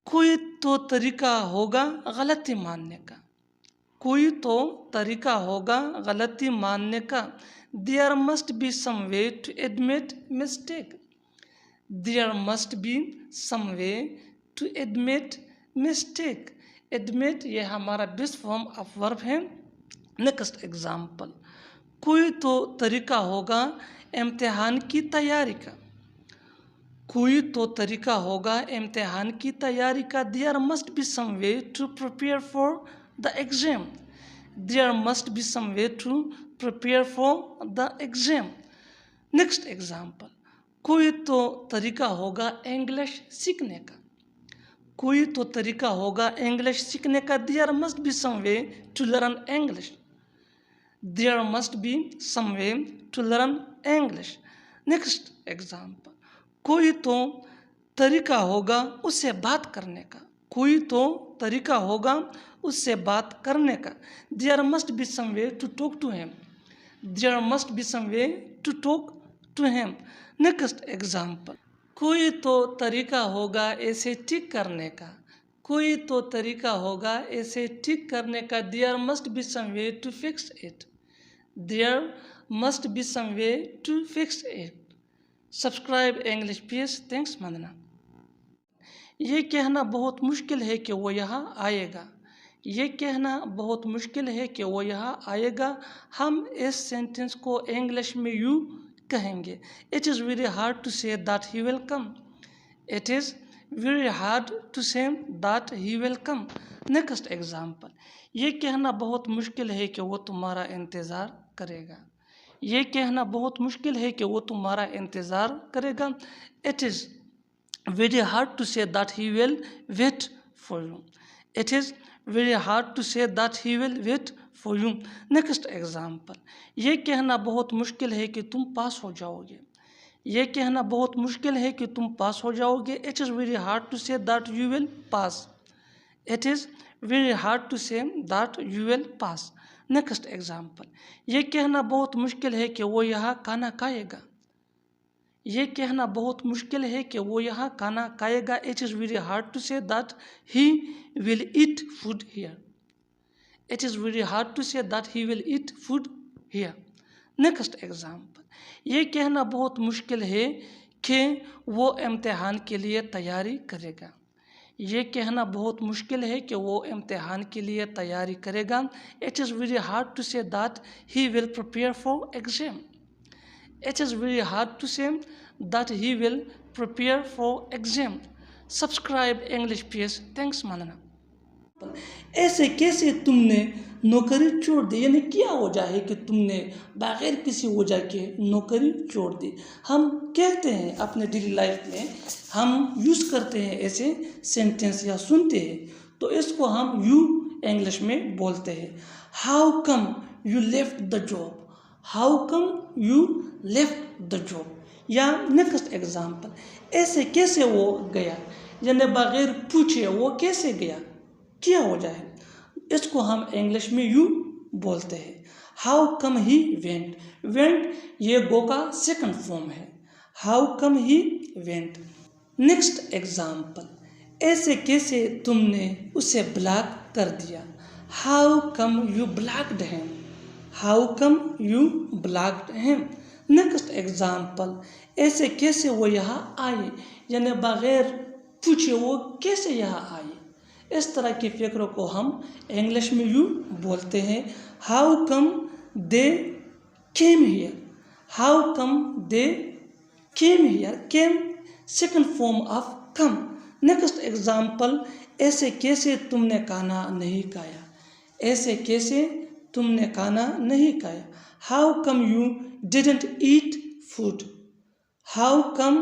कोई तो तरीका होगा गलती मानने का। कोई तो तरीका होगा गलती मानने का। There must be some way to admit mistake. There must be some way to admit mistake. Admit ये हमारा बेस्ट फॉर्म ऑफ वर्ब है। नेक्स्ट एग्जाम्पल, कोई तो तरीका होगा इम्तिहान की तैयारी का। कोई तो तरीका होगा इम्तिहान की तैयारी का। There must be some way to prepare for the exam. There must be some way to prepare for the exam. Next example, कोई तो तरीका होगा इंग्लिश सीखने का। कोई तो तरीका होगा इंग्लिश सीखने का। There must be some way to learn English. There must be some way to learn English. Next example, कोई तो तरीका होगा उससे बात करने का। कोई तो तरीका होगा उससे बात करने का। There must be some way to talk to him. There must be some way to talk to him. Next example, कोई तो तरीका होगा ऐसे ठीक करने का। कोई तो तरीका होगा ऐसे ठीक करने का। There must be some way to fix it. There must be some way to fix it. Subscribe English PS. Thanks Vandana. ये कहना बहुत मुश्किल है कि वो यहाँ आएगा। ये कहना बहुत मुश्किल है कि वो यहाँ आएगा। हम इस सेंटेंस को इंग्लिश में यूँ कहेंगे, it is very hard to say that he will come. It is very hard to say that he will come. Next example, ये कहना बहुत मुश्किल है कि वो तुम्हारा इंतज़ार करेगा। ये कहना बहुत मुश्किल है कि वो तुम्हारा इंतज़ार करेगा। It is very hard to say that he will wait for you. It is very hard to say that he will wait for you. Next example, ये कहना बहुत मुश्किल है कि तुम पास हो जाओगे। ये कहना बहुत मुश्किल है कि तुम पास हो जाओगे। It is very hard to say that you will pass. It is very hard to say that you will pass. Next example, ये कहना बहुत मुश्किल है कि वो यहाँ खाना खाएगा। ये कहना बहुत मुश्किल है कि वो यहाँ खाना खाएगा। It is very hard to say that he will eat food here. It is very hard to say that he will eat food here. Next example, ये कहना बहुत मुश्किल है कि वो इम्तिहान के लिए तैयारी करेगा। ये कहना बहुत मुश्किल है कि वो इम्तिहान के लिए तैयारी करेगा। It is very hard to say that he will prepare for exam. It is very hard to say that he will prepare for exam. Subscribe English PS. Thanks मानना। ऐसे कैसे तुमने नौकरी छोड़ दी, यानी क्या वजह है कि तुमने बगैर किसी वजह के नौकरी छोड़ दी। हम कहते हैं अपने डेली लाइफ में, हम यूज़ करते हैं ऐसे सेंटेंस या सुनते हैं, तो इसको हम यू इंग्लिश में बोलते हैं, how come you left the job. How come you left the job. या नेक्स्ट एग्जाम्पल, ऐसे कैसे वो गया, यानी बगैर पूछे वो कैसे गया, क्या वजह है। इसको हम इंग्लिश में यू बोलते हैं, how come he went. Went ये गो का सेकंड फॉर्म है, how come he went. Next example, ऐसे कैसे तुमने उसे ब्लॉक कर दिया। How come you blocked him. How come you blocked him. Next example, ऐसे कैसे वो यहाँ आए, यानी बगैर पूछे वो कैसे यहाँ आए। इस तरह की फिक्रों को हम इंग्लिश में यू बोलते हैं, how come they came here. How come they came here. Came second form of come. Next example, ऐसे कैसे तुमने खाना नहीं खाया। ऐसे कैसे तुमने खाना नहीं खाया। How come you didn't eat food. How come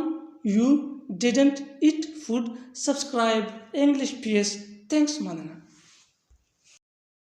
you didn't eat food. Subscribe English PS. Thanks मानना।